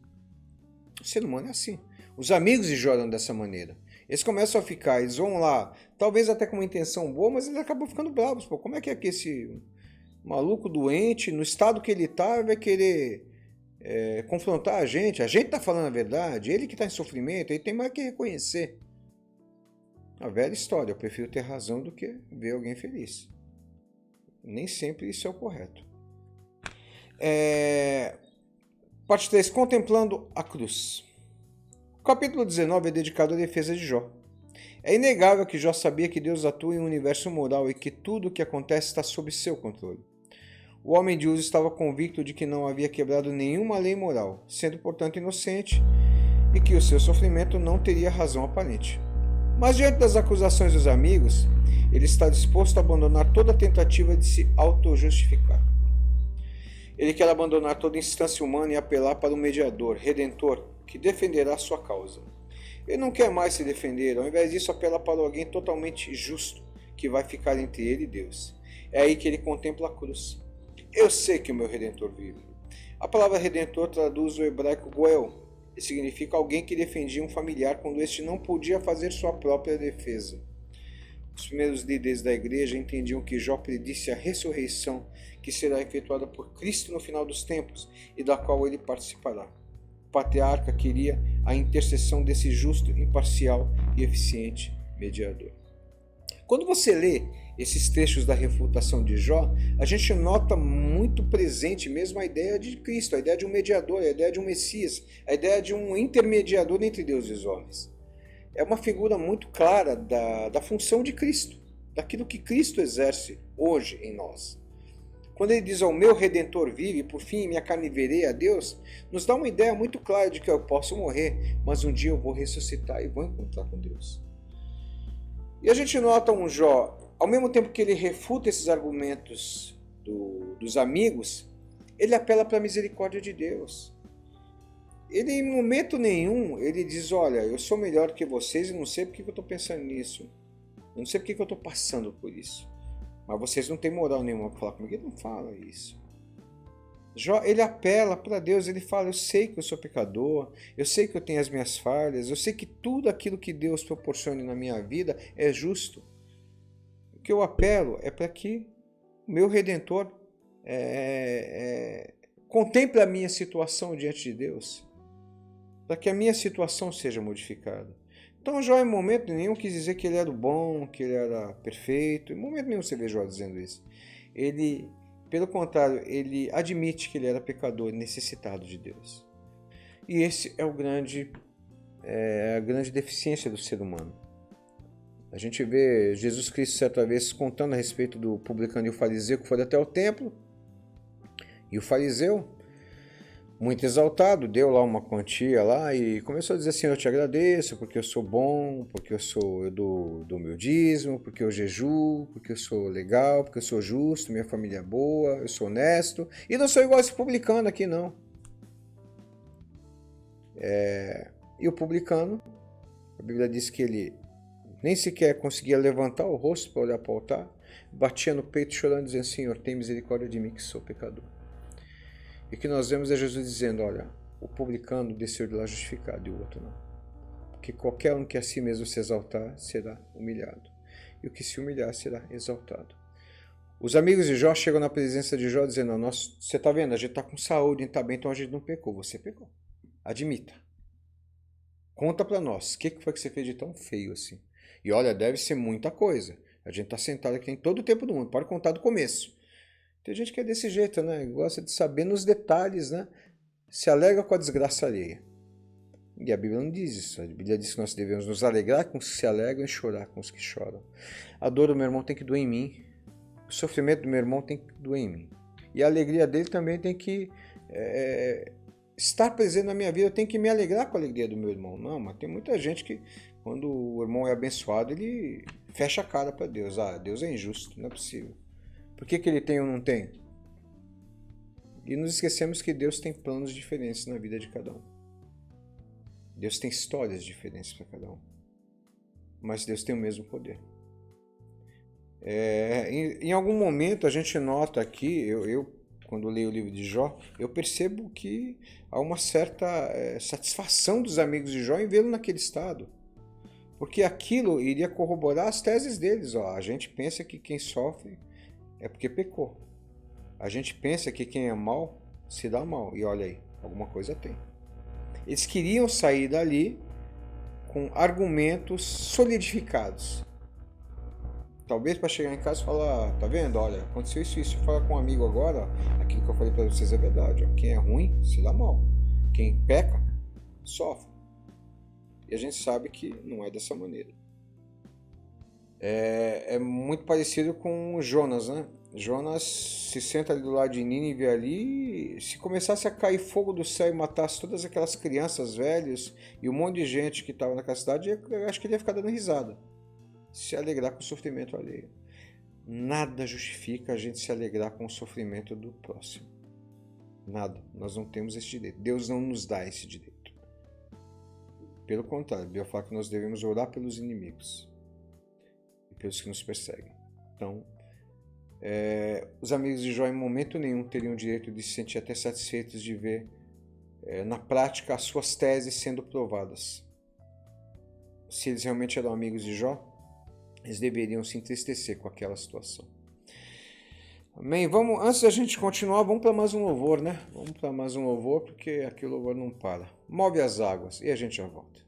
O ser humano é assim. Os amigos joram dessa maneira. Eles começam a ficar, eles vão lá, talvez até com uma intenção boa, mas eles acabam ficando bravos. Pô, como é que esse maluco doente, no estado que ele está, vai querer confrontar a gente? A gente está falando a verdade, ele que está em sofrimento, ele tem mais que reconhecer. A velha história, eu prefiro ter razão do que ver alguém feliz. Nem sempre isso é o correto. Parte 3. Contemplando a cruz. O capítulo 19 é dedicado à defesa de Jó. É inegável que Jó sabia que Deus atua em um universo moral e que tudo o que acontece está sob seu controle. O homem de Uzo estava convicto de que não havia quebrado nenhuma lei moral, sendo portanto inocente, e que o seu sofrimento não teria razão aparente. Mas diante das acusações dos amigos, ele está disposto a abandonar toda tentativa de se auto-justificar. Ele quer abandonar toda instância humana e apelar para um mediador, redentor, que defenderá a sua causa. Ele não quer mais se defender, ao invés disso apela para alguém totalmente justo, que vai ficar entre ele e Deus. É aí que ele contempla a cruz. Eu sei que o meu Redentor vive. A palavra Redentor traduz o hebraico Goel, e significa alguém que defendia um familiar quando este não podia fazer sua própria defesa. Os primeiros líderes da igreja entendiam que Jó predisse a ressurreição que será efetuada por Cristo no final dos tempos e da qual ele participará. O patriarca queria a intercessão desse justo, imparcial e eficiente mediador. Quando você lê esses trechos da refutação de Jó, a gente nota muito presente mesmo a ideia de Cristo, a ideia de um mediador, a ideia de um Messias, a ideia de um intermediador entre Deus e os homens. É uma figura muito clara da função de Cristo, daquilo que Cristo exerce hoje em nós. Quando ele diz ao meu Redentor vive, e por fim minha carne verei a Deus, nos dá uma ideia muito clara de que eu posso morrer, mas um dia eu vou ressuscitar e vou encontrar com Deus. E a gente nota um Jó, ao mesmo tempo que ele refuta esses argumentos dos amigos, ele apela para a misericórdia de Deus. Ele, em momento nenhum, ele diz, olha, eu sou melhor que vocês e não sei porque eu estou pensando nisso. Eu não sei porque eu estou passando por isso. Mas vocês não têm moral nenhuma para falar comigo. Ele não fala isso. Jó, ele apela para Deus, ele fala, eu sei que eu sou pecador, eu sei que eu tenho as minhas falhas, eu sei que tudo aquilo que Deus proporciona na minha vida é justo. O que eu apelo é para que o meu Redentor contemple a minha situação diante de Deus, para que a minha situação seja modificada. Então Jó em momento nenhum quis dizer que ele era o bom, que ele era perfeito, em momento nenhum você vê Jó dizendo isso. Ele, pelo contrário, ele admite que ele era pecador e necessitado de Deus. E esse é a grande deficiência do ser humano. A gente vê Jesus Cristo certa vez contando a respeito do publicano e o fariseu que foram até o templo, e o fariseu, muito exaltado, deu lá uma quantia lá e começou a dizer assim, eu te agradeço porque eu sou bom, porque eu dou meu dízimo, porque eu jejuo, porque eu sou legal, porque eu sou justo, minha família é boa, eu sou honesto, e não sou igual esse publicano aqui não. E o publicano, a Bíblia diz que ele nem sequer conseguia levantar o rosto para olhar para o altar, batia no peito chorando, dizendo, Senhor, tem misericórdia de mim que sou pecador. E o que nós vemos é Jesus dizendo, olha, o publicano desceu de lá justificado e o outro não. Porque qualquer um que a si mesmo se exaltar será humilhado. E o que se humilhar será exaltado. Os amigos de Jó chegam na presença de Jó dizendo, você está vendo, a gente está com saúde, a gente está bem, então a gente não pecou. Você pecou. Admita. Conta para nós, o que foi que você fez de tão feio assim? E olha, deve ser muita coisa. A gente está sentado aqui em todo o tempo do mundo, pode contar do começo. Tem gente que é desse jeito, né? Gosta de saber nos detalhes, né? Se alegra com a desgraça alheia. E a Bíblia não diz isso. A Bíblia diz que nós devemos nos alegrar com os que se alegram e chorar com os que choram. A dor do meu irmão tem que doer em mim. O sofrimento do meu irmão tem que doer em mim. E a alegria dele também tem que estar presente na minha vida. Eu tenho que me alegrar com a alegria do meu irmão. Não, mas tem muita gente que, quando o irmão é abençoado, ele fecha a cara para Deus. Ah, Deus é injusto, não é possível. Por que ele tem ou não tem? E nos esquecemos que Deus tem planos diferentes na vida de cada um. Deus tem histórias diferentes para cada um. Mas Deus tem o mesmo poder. Em algum momento a gente nota aqui, eu quando leio o livro de Jó, eu percebo que há uma certa satisfação dos amigos de Jó em vê-lo naquele estado. Porque aquilo iria corroborar as teses deles. A gente pensa que quem sofre é porque pecou. A gente pensa que quem é mal se dá mal. E olha aí, alguma coisa tem. Eles queriam sair dali com argumentos solidificados. Talvez para chegar em casa e falar, tá vendo? Olha, aconteceu isso, isso. Falar com um amigo agora, aquilo que eu falei para vocês é verdade. Quem é ruim se dá mal. Quem peca, sofre. E a gente sabe que não é dessa maneira. É muito parecido com Jonas, né? Jonas se senta ali do lado de Nínive ali, se começasse a cair fogo do céu e matasse todas aquelas crianças velhas e um monte de gente que estava naquela cidade, eu acho que ele ia ficar dando risada, se alegrar com o sofrimento alheio. Nada justifica a gente se alegrar com o sofrimento do próximo. Nada. Nós não temos esse direito. Deus não nos dá esse direito. Pelo contrário, a Bíblia fala que nós devemos orar pelos inimigos e pelos que nos perseguem. Então, os amigos de Jó em momento nenhum teriam o direito de se sentir até satisfeitos de ver na prática as suas teses sendo provadas. Se eles realmente eram amigos de Jó, eles deveriam se entristecer com aquela situação. Amém? Antes da gente continuar, vamos para mais um louvor, né? Vamos para mais um louvor, porque aqui o louvor não para. Move as águas e a gente já volta.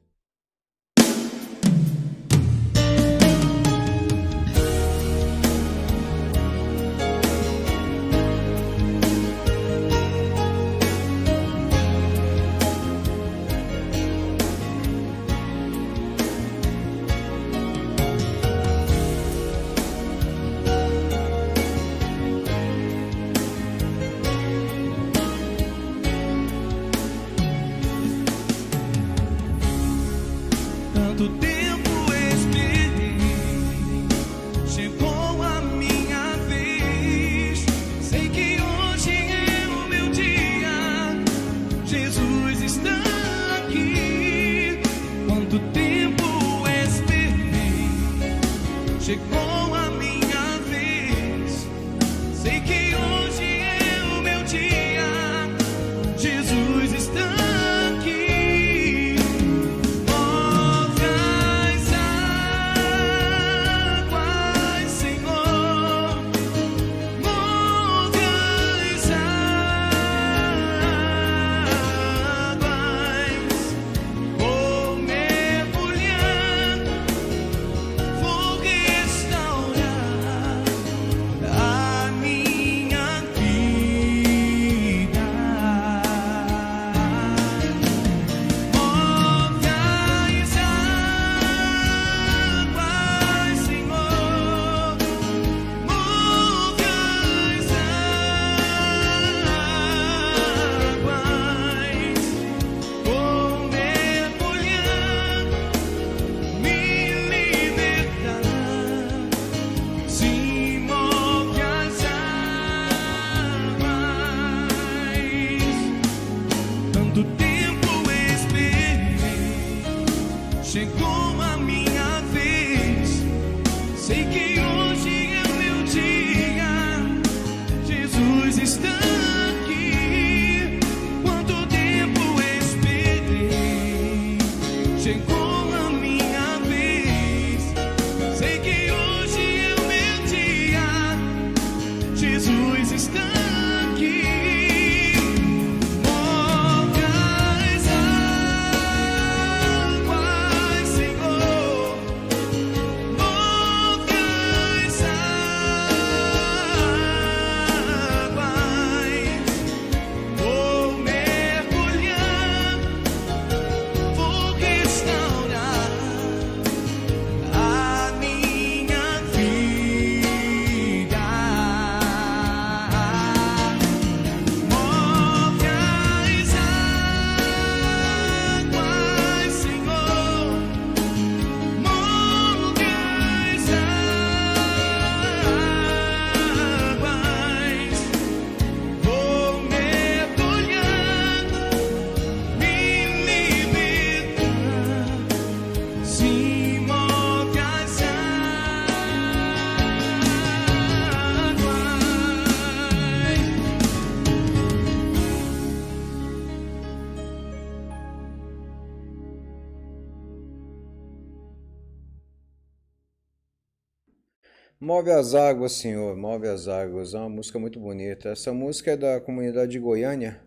Move as águas, Senhor, move as águas. É uma música muito bonita. Essa música é da comunidade de Goiânia,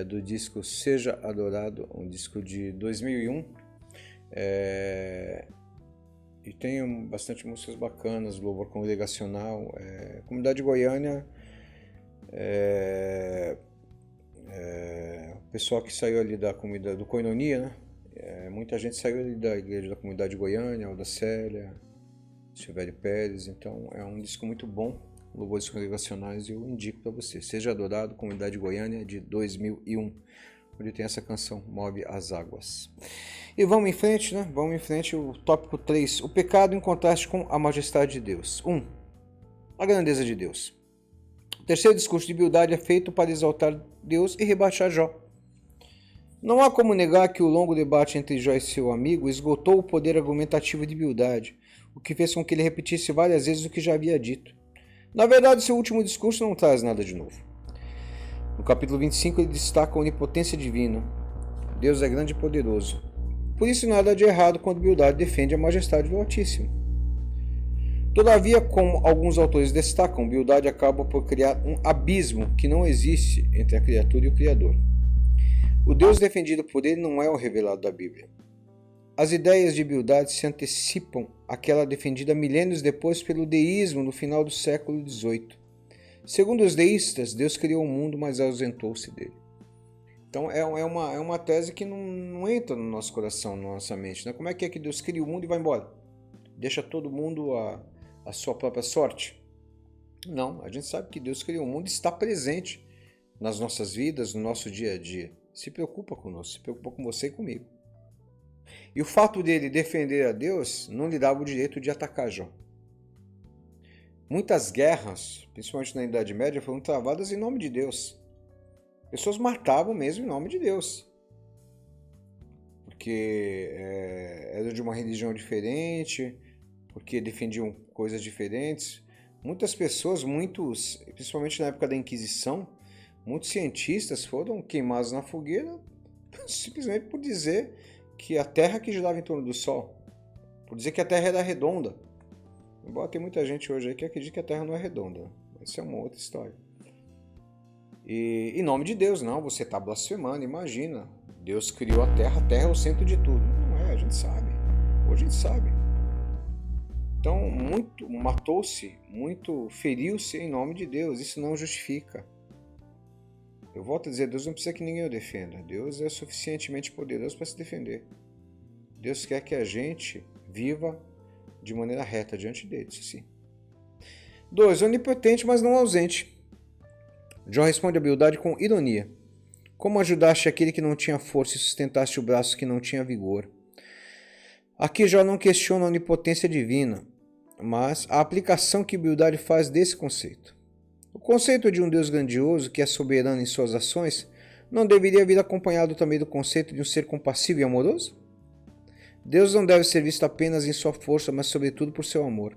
do disco Seja Adorado, um disco de 2001. E tem bastante músicas bacanas, louvor congregacional. A comunidade de Goiânia, o pessoal que saiu ali da comunidade do Koinonia, né? Muita gente saiu ali da igreja da comunidade de Goiânia, ou da Célia, Silvério Pérez. Então é um disco muito bom, louvores congregacionais, e eu indico para você. Seja Adorado, comunidade de Goiânia, de 2001, onde tem essa canção, Move as Águas. E vamos em frente, né? Vamos em frente, o tópico 3, o pecado em contraste com a majestade de Deus. 1. A grandeza de Deus. O terceiro discurso de Bildade é feito para exaltar Deus e rebaixar Jó. Não há como negar que o longo debate entre Jó e seu amigo esgotou o poder argumentativo de Bildade, o que fez com que ele repetisse várias vezes o que já havia dito. Na verdade, seu último discurso não traz nada de novo. No capítulo 25, ele destaca a onipotência divina. Deus é grande e poderoso. Por isso, nada de errado quando Bildade defende a majestade do Altíssimo. Todavia, como alguns autores destacam, Bildade acaba por criar um abismo que não existe entre a criatura e o Criador. O Deus defendido por ele não é o revelado da Bíblia. As ideias de Bildade se antecipam àquela defendida milênios depois pelo deísmo no final do século XVIII. Segundo os deístas, Deus criou o mundo, mas ausentou-se dele. Então é uma tese que não entra no nosso coração, na nossa mente. Né? Como é que Deus cria o mundo e vai embora? Deixa todo mundo a sua própria sorte? Não, a gente sabe que Deus criou o mundo e está presente nas nossas vidas, no nosso dia a dia. Se preocupa conosco, se preocupa com você e comigo. E o fato dele defender a Deus não lhe dava o direito de atacar Jó. Muitas guerras, principalmente na Idade Média, foram travadas em nome de Deus. Pessoas matavam mesmo em nome de Deus. Porque eram de uma religião diferente, porque defendiam coisas diferentes. Muitas pessoas, principalmente na época da Inquisição, muitos cientistas foram queimados na fogueira simplesmente por dizer que a Terra que girava em torno do Sol, por dizer que a Terra era redonda. Embora tem muita gente hoje aí que acredita que a Terra não é redonda. Isso é uma outra história. E em nome de Deus, não, você está blasfemando, imagina. Deus criou a Terra é o centro de tudo. Não é, a gente sabe. Hoje a gente sabe. Então, muito matou-se, muito feriu-se em nome de Deus. Isso não justifica. Eu volto a dizer, Deus não precisa que ninguém o defenda. Deus é suficientemente poderoso para se defender. Deus quer que a gente viva de maneira reta diante dele, isso sim. 2. Onipotente, mas não ausente. Jó responde a Bildade com ironia. Como ajudaste aquele que não tinha força e sustentaste o braço que não tinha vigor? Aqui Jó não questiona a onipotência divina, mas a aplicação que Bildade faz desse conceito. O conceito de um Deus grandioso que é soberano em suas ações não deveria vir acompanhado também do conceito de um ser compassivo e amoroso? Deus não deve ser visto apenas em sua força, mas sobretudo por seu amor.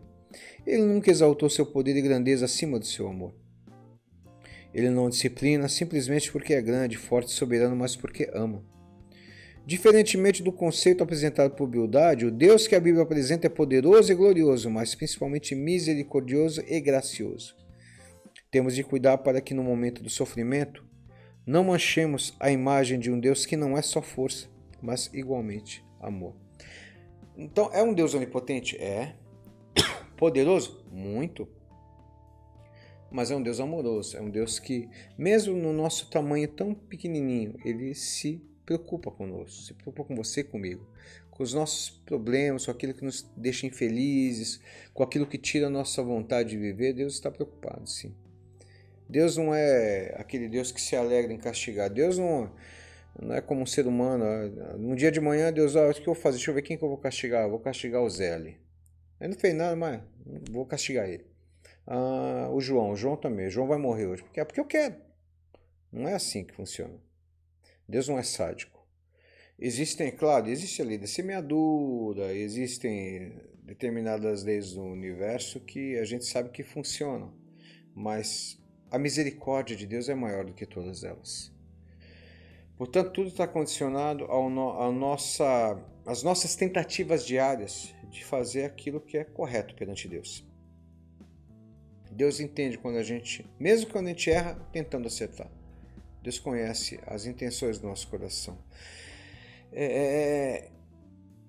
Ele nunca exaltou seu poder e grandeza acima do seu amor. Ele não disciplina simplesmente porque é grande, forte e soberano, mas porque ama. Diferentemente do conceito apresentado por Bildade, o Deus que a Bíblia apresenta é poderoso e glorioso, mas principalmente misericordioso e gracioso. Temos de cuidar para que no momento do sofrimento não manchemos a imagem de um Deus que não é só força, mas igualmente amor. Então, é um Deus onipotente? É. Poderoso? Muito. Mas é um Deus amoroso, é um Deus que, mesmo no nosso tamanho tão pequenininho, ele se preocupa conosco, se preocupa com você e comigo, com os nossos problemas, com aquilo que nos deixa infelizes, com aquilo que tira a nossa vontade de viver. Deus está preocupado, sim. Deus não é aquele Deus que se alegra em castigar. Deus não é como um ser humano. No dia de manhã, Deus, o que eu vou fazer? Deixa eu ver quem que eu vou castigar. Eu vou castigar o Zé ali. Ele não fez nada, mas vou castigar ele. O João também. O João vai morrer hoje. Porque eu quero. Não é assim que funciona. Deus não é sádico. Existe a lei da semeadura, existem determinadas leis do universo que a gente sabe que funcionam. Mas a misericórdia de Deus é maior do que todas elas. Portanto, tudo está condicionado às nossas tentativas diárias de fazer aquilo que é correto perante Deus. Deus entende quando a gente, mesmo quando a gente erra, tentando acertar. Deus conhece as intenções do nosso coração.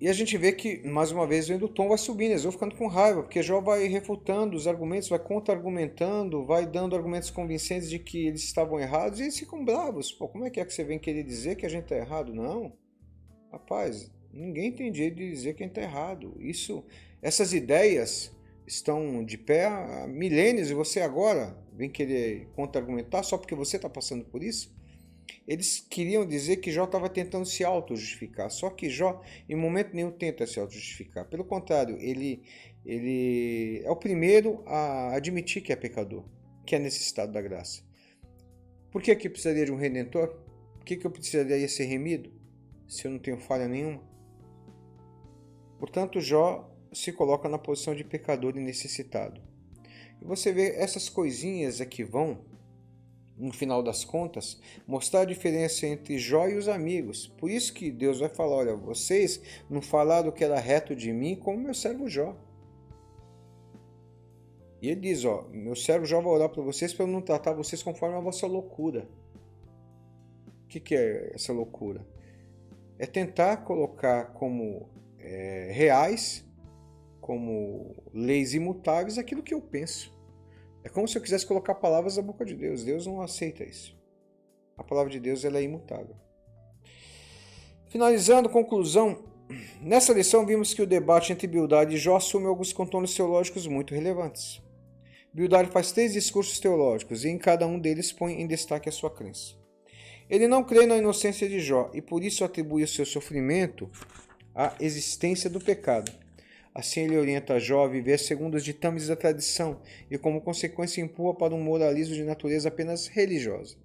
E a gente vê que, mais uma vez, o tom vai subindo, eles vão ficando com raiva, porque Jó vai refutando os argumentos, vai contra-argumentando, vai dando argumentos convincentes de que eles estavam errados, e eles ficam bravos. Pô, como é que você vem querer dizer que a gente está errado? Não. Rapaz, ninguém tem direito de dizer que a gente está errado. Essas ideias estão de pé há milênios, e você agora vem querer contra-argumentar só porque você está passando por isso? Eles queriam dizer que Jó estava tentando se auto-justificar, só que Jó em momento nenhum tenta se auto-justificar. Pelo contrário, ele é o primeiro a admitir que é pecador, que é necessitado da graça. Por que precisaria de um redentor? Por que eu precisaria ser remido se eu não tenho falha nenhuma? Portanto, Jó se coloca na posição de pecador e necessitado. E você vê essas coisinhas que vão, no final das contas, mostrar a diferença entre Jó e os amigos. Por isso que Deus vai falar, olha, vocês não falaram que era reto de mim como meu servo Jó. E ele diz, meu servo Jó vai orar para vocês para eu não tratar vocês conforme a vossa loucura. O que é essa loucura? É tentar colocar como reais, como leis imutáveis, aquilo que eu penso. É como se eu quisesse colocar palavras na boca de Deus. Deus não aceita isso. A palavra de Deus ela é imutável. Finalizando, conclusão. Nessa lição vimos que o debate entre Bildad e Jó assume alguns contornos teológicos muito relevantes. Bildad faz 3 discursos teológicos e em cada um deles põe em destaque a sua crença. Ele não crê na inocência de Jó e por isso atribui o seu sofrimento à existência do pecado. Assim ele orienta Jó a viver segundo os ditames da tradição e como consequência empurra para um moralismo de natureza apenas religiosa.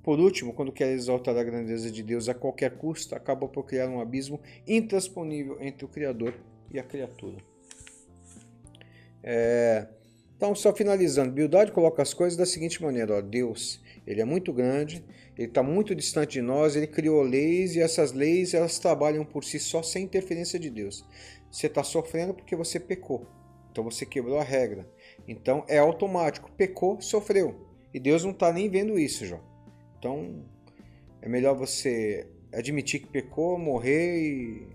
Por último, quando quer exaltar a grandeza de Deus a qualquer custo, acaba por criar um abismo intransponível entre o Criador e a criatura. Então, só finalizando, Bildad coloca as coisas da seguinte maneira, Deus, ele é muito grande, ele está muito distante de nós, ele criou leis e essas leis elas trabalham por si só sem interferência de Deus. Você está sofrendo porque você pecou, então você quebrou a regra. Então é automático, pecou, sofreu. E Deus não está nem vendo isso, Jó. Então é melhor você admitir que pecou, morrer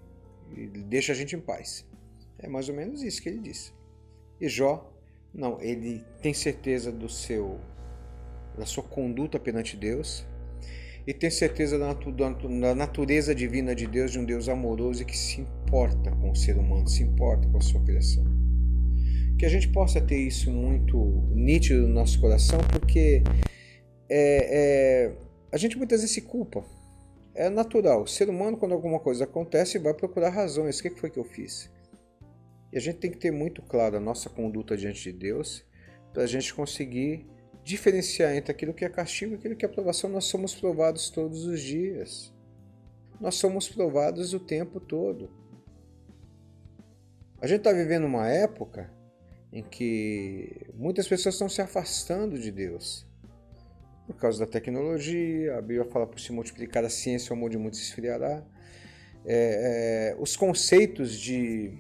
e deixa a gente em paz. É mais ou menos isso que ele disse. E Jó, não, ele tem certeza da sua conduta perante Deus e tem certeza da natureza divina de Deus, de um Deus amoroso e que se importa com o ser humano, se importa com a sua criação. Que a gente possa ter isso muito nítido no nosso coração, porque a gente muitas vezes se culpa. É natural. O ser humano, quando alguma coisa acontece, vai procurar razões. O que foi que eu fiz? E a gente tem que ter muito claro a nossa conduta diante de Deus para a gente conseguir diferenciar entre aquilo que é castigo e aquilo que é aprovação. Nós somos provados todos os dias. Nós somos provados o tempo todo. A gente está vivendo uma época em que muitas pessoas estão se afastando de Deus. Por causa da tecnologia, a Bíblia fala por se multiplicar a ciência, o amor de muitos se esfriará. Os conceitos de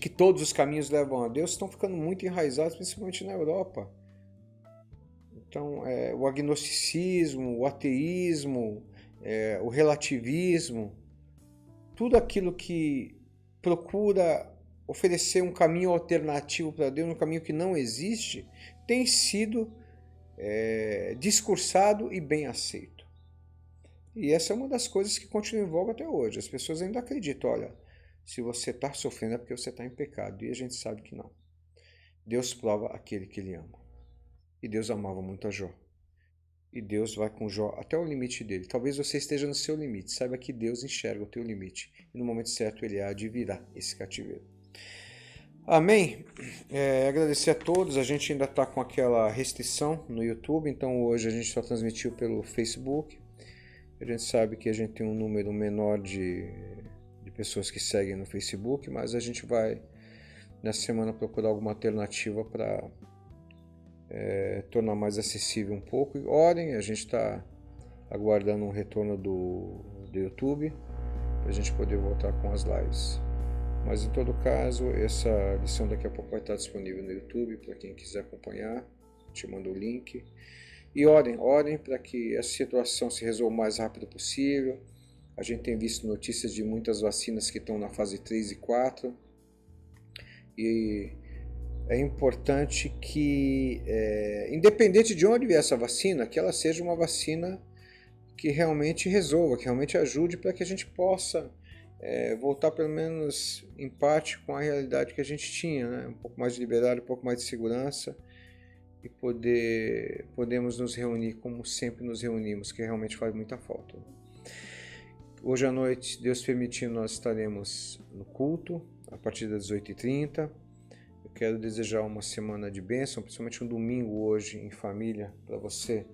que todos os caminhos levam a Deus estão ficando muito enraizados, principalmente na Europa. Então, o agnosticismo, o ateísmo, o relativismo, tudo aquilo que procura oferecer um caminho alternativo para Deus, um caminho que não existe, tem sido discursado e bem aceito. E essa é uma das coisas que continua em voga até hoje. As pessoas ainda acreditam, olha, se você está sofrendo é porque você está em pecado. E a gente sabe que não. Deus prova aquele que ele ama. E Deus amava muito a Jó. E Deus vai com Jó até o limite dele. Talvez você esteja no seu limite. Saiba que Deus enxerga o teu limite. E no momento certo ele há de virar esse cativeiro. Amém? Agradecer a todos. A gente ainda está com aquela restrição no YouTube. Então hoje a gente só transmitiu pelo Facebook. A gente sabe que a gente tem um número menor de pessoas que seguem no Facebook, mas a gente vai nessa semana procurar alguma alternativa para tornar mais acessível um pouco. E orem, a gente está aguardando um retorno do YouTube para a gente poder voltar com as lives. Mas em todo caso, essa lição daqui a pouco vai estar disponível no YouTube para quem quiser acompanhar. Te mando o link. E orem para que essa situação se resolva o mais rápido possível. A gente tem visto notícias de muitas vacinas que estão na fase 3 e 4. E é importante que, independente de onde vier essa vacina, que ela seja uma vacina que realmente resolva, que realmente ajude para que a gente possa voltar pelo menos em parte com a realidade que a gente tinha, né? Um pouco mais de liberdade, um pouco mais de segurança e podemos nos reunir como sempre nos reunimos, que realmente faz muita falta. Hoje à noite, Deus permitindo, nós estaremos no culto a partir das 18h30. Eu quero desejar uma semana de bênção, principalmente um domingo hoje em família, para você,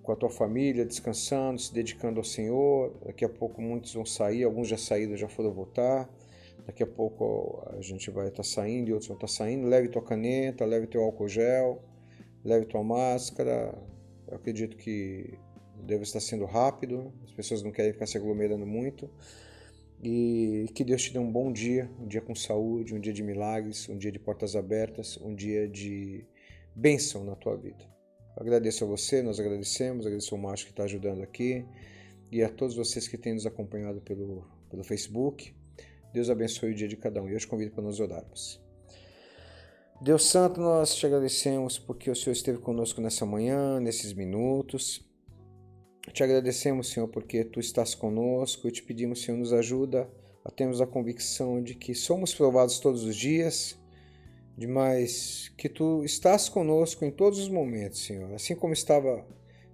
com a tua família, descansando, se dedicando ao Senhor. Daqui a pouco muitos vão sair, alguns já saíram, já foram voltar. Daqui a pouco a gente vai estar saindo e outros vão estar saindo. Leve tua caneta, leve teu álcool gel, leve tua máscara. Eu acredito que deve estar sendo rápido, as pessoas não querem ficar se aglomerando muito. E que Deus te dê um bom dia, um dia com saúde, um dia de milagres, um dia de portas abertas, um dia de bênção na tua vida. Agradeço a você, nós agradecemos, agradeço ao Márcio que está ajudando aqui e a todos vocês que têm nos acompanhado pelo Facebook. Deus abençoe o dia de cada um e eu te convido para nós orarmos. Deus Santo, nós te agradecemos porque o Senhor esteve conosco nessa manhã, nesses minutos. Te agradecemos, Senhor, porque Tu estás conosco e te pedimos, Senhor, nos ajuda a termos a convicção de que somos provados todos os dias, mas que Tu estás conosco em todos os momentos, Senhor. Assim como estava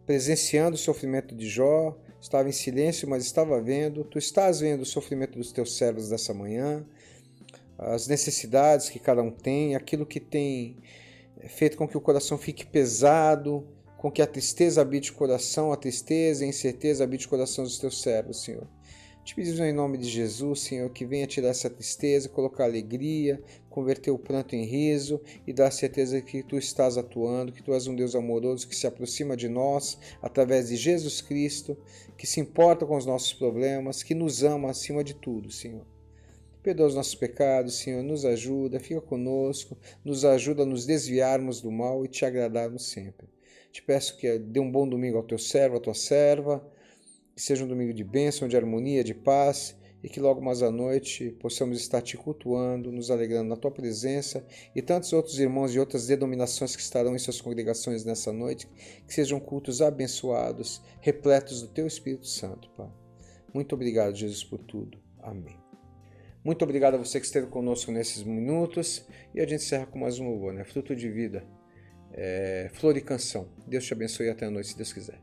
presenciando o sofrimento de Jó, estava em silêncio, mas estava vendo. Tu estás vendo o sofrimento dos Teus servos dessa manhã, as necessidades que cada um tem, aquilo que tem feito com que o coração fique pesado, com que a tristeza habite o coração, a tristeza e a incerteza habite o coração dos Teus servos, Senhor. Te pedimos em nome de Jesus, Senhor, que venha tirar essa tristeza, colocar alegria, converter o pranto em riso e dar a certeza que Tu estás atuando, que Tu és um Deus amoroso que se aproxima de nós através de Jesus Cristo, que se importa com os nossos problemas, que nos ama acima de tudo, Senhor. Perdoa os nossos pecados, Senhor, nos ajuda, fica conosco, nos ajuda a nos desviarmos do mal e Te agradarmos sempre. Te peço que dê um bom domingo ao Teu servo, à Tua serva, que seja um domingo de bênção, de harmonia, de paz, e que logo mais à noite possamos estar Te cultuando, nos alegrando na Tua presença, e tantos outros irmãos de outras denominações que estarão em suas congregações nessa noite, que sejam cultos abençoados, repletos do Teu Espírito Santo, Pai. Muito obrigado, Jesus, por tudo. Amém. Muito obrigado a você que esteve conosco nesses minutos, e a gente encerra com mais um louvor, né? Fruto de vida. Flor e canção. Deus te abençoe e até a noite, se Deus quiser.